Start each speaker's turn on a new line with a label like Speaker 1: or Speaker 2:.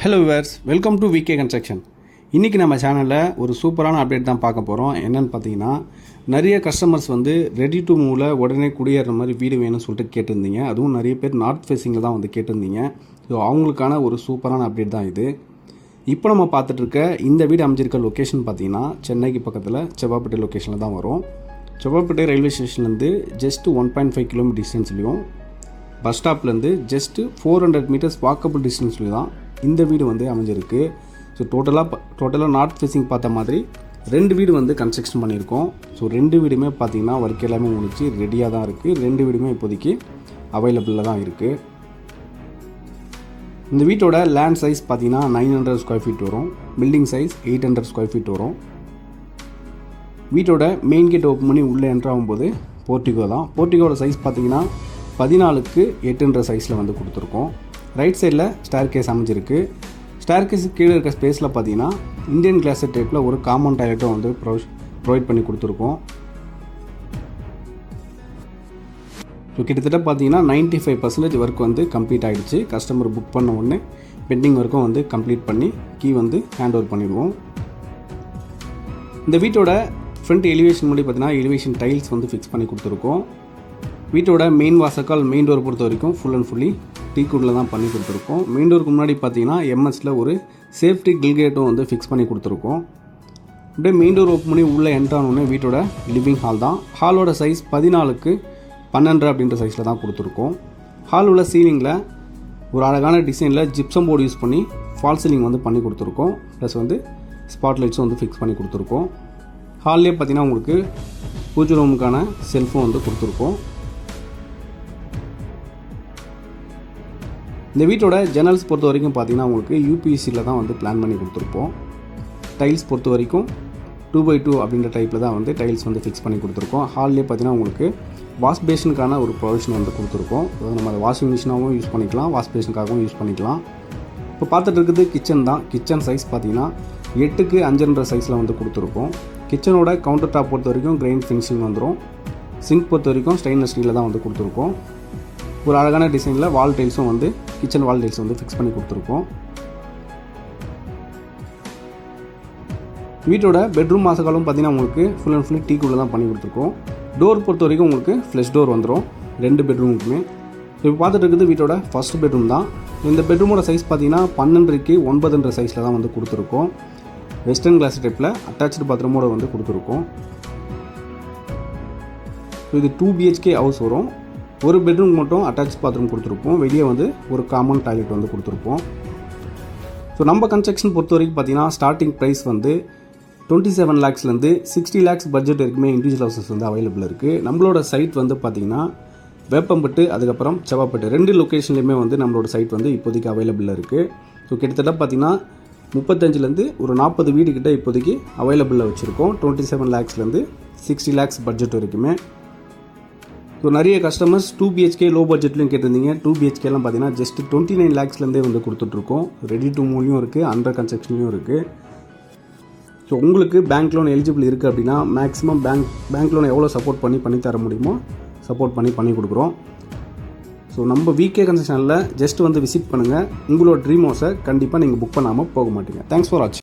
Speaker 1: Hello viewers, welcome to VK construction. இன்றைக்கி நம்ம சேனலில் ஒரு சூப்பரான அப்டேட் தான் பார்க்க போகிறோம். என்னென்னு பார்த்தீங்கன்னா, நிறைய கஸ்டமர்ஸ் வந்து ரெடி டு மூவில் உடனே குடியேற மாதிரி வீடு வேணும்னு சொல்லிட்டு கேட்டிருந்தீங்க. அதுவும் நிறைய பேர் நார்த் ஃபேஸிங்கில் தான் வந்து கேட்டிருந்தீங்க. ஸோ அவங்களுக்கான ஒரு சூப்பரான அப்டேட் தான் இது. இப்போ நம்ம பார்த்துட்ருக்க இந்த வீடு அமைஞ்சிருக்க லொக்கேஷன் பார்த்தீங்கன்னா, சென்னைக்கு பக்கத்தில் செவ்வாப்பேட்டை லொக்கேஷனில் தான் வரும். செவ்வாப்பேட்டை ரயில்வே ஸ்டேஷன்லேருந்து ஜஸ்ட்டு 1.5 கிலோமீட்டர் டிஸ்டன்ஸ்லையும், பஸ் ஸ்டாப்லேருந்து ஜஸ்ட்டு 400 மீட்டர்ஸ் வாக்கபிள் டிஸ்டன்ஸ்லையும் தான் இந்த வீடு வந்து அமைஞ்சிருக்கு. ஸோ டோட்டலாக நார்த் ஃபேஸிங் பார்த்த மாதிரி 2 வீடு வந்து கன்ஸ்ட்ரக்ஷன் பண்ணியிருக்கோம். ஸோ 2 வீடுமே பார்த்திங்கன்னா ஒர்க் எல்லாமே முடிச்சு ரெடியாக தான் இருக்குது. 2 வீடுமே இப்போதைக்கு அவைலபிளில் தான் இருக்குது. இந்த வீட்டோட லேண்ட் சைஸ் பார்த்திங்கன்னா 900 ஸ்கொயர் ஃபீட் வரும். பில்டிங் சைஸ் 800 ஸ்கொயர் ஃபீட் வரும். வீட்டோட மெயின் கேட் ஓப்பன் பண்ணி உள்ளே என்ட்ரு ஆகும்போது போர்ட்டிகோ தான். போர்ட்டிகோட சைஸ் பார்த்திங்கன்னா 14க்கு 800 சைஸில் வந்து கொடுத்துருக்கோம். ரைட் சைடில் ஸ்டேர் கேஸ் அமைஞ்சிருக்கு. ஸ்டேர் கேஸுக்கு கீழே இருக்க ஸ்பேஸில் பார்த்தீங்கன்னா இந்தியன் கிளாஸர் டைப்பில் ஒரு காமன் டாய்லெட்டும் வந்து ப்ரொவைட் பண்ணி கொடுத்துருக்கோம். ஸோ கிட்டத்தட்ட பார்த்தீங்கன்னா 95% ஒர்க் வந்து கம்ப்ளீட் ஆகிடுச்சு. கஸ்டமர் புக் பண்ண உடனே பெண்டிங் ஒர்க்கும் வந்து கம்ப்ளீட் பண்ணி கீ வந்து ஹேண்ட் ஓவர் பண்ணிடுவோம். இந்த வீட்டோட ஃப்ரண்ட் எலிவேஷன் முன்னாடி பார்த்தீங்கன்னா எலிவேஷன் டைல்ஸ் வந்து ஃபிக்ஸ் பண்ணி கொடுத்துருக்கோம். வீட்டோட மெயின் வாசக்கால் மெயின் டோர் பொறுத்த வரைக்கும் ஃபுல் அண்ட் ஃபுல்லி டீக்குட்டில் தான் பண்ணி கொடுத்துருக்கோம். மெயின் டோருக்கு முன்னாடி பார்த்தீங்கன்னா எம்எஸில் ஒரு சேஃப்டி கில்கேட்டும் வந்து ஃபிக்ஸ் பண்ணி கொடுத்துருக்கோம். அப்படியே மெயின் டோர் ஓப்பன் பண்ணி உள்ளே என்ட்ரானோடனே வீட்டோட லிவிங் ஹால் தான். ஹாலோட சைஸ் 14க்கு 12 அப்படின்ற சைஸில் தான் கொடுத்துருக்கோம். ஹால் உள்ள சீலிங்கில் ஒரு அழகான டிசைனில் ஜிப்சம் போர்டு யூஸ் பண்ணி ஃபால் சீலிங் வந்து பண்ணி கொடுத்துருக்கோம். ப்ளஸ் வந்து ஸ்பாட் லைட்ஸும் வந்து ஃபிக்ஸ் பண்ணி கொடுத்துருக்கோம். ஹால்லேயே பார்த்தீங்கன்னா உங்களுக்கு பூஜை ரூமுக்கான செல்ஃபும் வந்து கொடுத்துருக்கோம். இந்த வீட்டோட ஜன்னல்ஸ் பொறுத்த வரைக்கும் பார்த்தீங்கன்னா உங்களுக்கு யூபிஎஸ்சியில் தான் வந்து பிளான் பண்ணி கொடுத்துருப்போம். டைல்ஸ் பொறுத்த வரைக்கும் 2x2 அப்படின்ற டைப்பில் தான் வந்து டைல்ஸ் வந்து ஃபிக்ஸ் பண்ணி கொடுத்துருக்கோம். ஹால்லேயே பார்த்தீங்கன்னா உங்களுக்கு வாஷ் பேஷனுக்கான ஒரு ப்ரொவிஷன் வந்து கொடுத்துருக்கோம். அதாவது நம்ம அதை வாஷிங் மிஷினாகவும் யூஸ் பண்ணிக்கலாம், வாஷ் பேஷனுக்காகவும் யூஸ் பண்ணிக்கலாம். இப்போ பார்த்துட்டு இருக்குது கிச்சன் தான். கிச்சன் சைஸ் பார்த்தீங்கன்னா 8க்கு 5.5 சைஸில் வந்து கொடுத்துருக்கோம். கிச்சனோட கவுண்டர் டாப் பொறுத்த வரைக்கும் கிரைண்ட் ஃபினிஷிங் வந்துடும். சிங்க் பொறுத்த வரைக்கும் ஸ்டெயின்லெஸ் ஸ்டீலில் தான் வந்து கொடுத்துருக்கோம். ஒரு அழகான டிசைனில் வால் டைல்ஸும் வந்து கிச்சன் வால் டைல்ஸ் வந்து ஃபிக்ஸ் பண்ணி கொடுத்துருக்கோம். வீட்டோட பெட்ரூம் வாசக்காலும் பார்த்தீங்கன்னா உங்களுக்கு ஃபுல் அண்ட் ஃபுல்லி டீக்குள்ளே தான் பண்ணி கொடுத்துருக்கோம். டோர் பொறுத்த வரைக்கும் உங்களுக்கு ஃப்ளஷ் டோர் வந்துடும் 2 பெட்ரூமுக்குமே. இப்போ பார்த்துட்டு இருக்குது வீட்டோட ஃபர்ஸ்ட் பெட்ரூம் தான். இந்த பெட்ரூமோட சைஸ் பார்த்தீங்கன்னா 12க்கு 9.5 சைஸில் தான் வந்து கொடுத்துருக்கோம். வெஸ்டர்ன் கிளாஸ் டைப்பில் அட்டாச்சு பாத்ரூமோட வந்து கொடுத்துருக்கோம். இது 2 BHK ஹவுஸ் வரும். ஒரு பெட்ரூம் மட்டும் அட்டாச் பாத்ரூம் கொடுத்துருப்போம். வெளியே வந்து ஒரு காமன் டாய்லெட் வந்து கொடுத்துருப்போம். ஸோ நம்ம கன்ஸ்ட்ரக்ஷன் பொறுத்த வரைக்கும் பார்த்தீங்கன்னா ஸ்டார்டிங் ப்ரைஸ் வந்து 27 lakhsலேருந்து 60 lakhs பட்ஜெட் வரைக்குமே இண்டிவிஜுவல் ஹவுசஸ் வந்து அவைலபிள் இருக்குது. நம்மளோட சைட் வந்து பார்த்திங்கன்னா வேப்பம்பட்டு அதுக்கப்புறம் செவ்வாப்பேட்டை 2 லொக்கேஷன்லேயுமே வந்து நம்மளோட சைட் வந்து இப்போதைக்கு அவைலபிளில் இருக்குது. ஸோ கிட்டத்தட்ட பார்த்திங்கன்னா 35லேருந்து ஒரு 40 வீடு கிட்ட இப்போதைக்கு அவைலபிளில் வச்சுருக்கோம். 27 lakhsலேருந்து 60 lakhs பட்ஜெட் வரைக்குமே. ஸோ நிறைய கஸ்டமர்ஸ் 2 BHK லோ பட்ஜெட்லையும் கேட்டிருந்தீங்க. 2 BHKலாம் பார்த்தீங்கன்னா ஜஸ்ட் 29 lakhsலேருந்தே வந்து கொடுத்துட்ருக்கோம். ரெடி டு மூவ்லையும் இருக்குது, அண்டர் கன்ஸ்ட்ரக்ஷன்லையும் இருக்குது. ஸோ உங்களுக்கு பேங்க் லோன் எலிஜிபிள் இருக்குது அப்படின்னா மேக்ஸிமம் பேங்க் லோனை எவ்வளோ சப்போர்ட் பண்ணி தர முடியுமோ சப்போர்ட் பண்ணி கொடுக்குறோம். ஸோ நம்ம விகே கன்ஸ்ட்ரக்ஷனில் ஜஸ்ட் வந்து விசிட் பண்ணுங்கள். உங்களோட ட்ரீம் ஹவுஸை கண்டிப்பாக நீங்கள் புக் பண்ணாமல் போக மாட்டீங்க. தேங்க்ஸ் ஃபார் வாட்சிங்.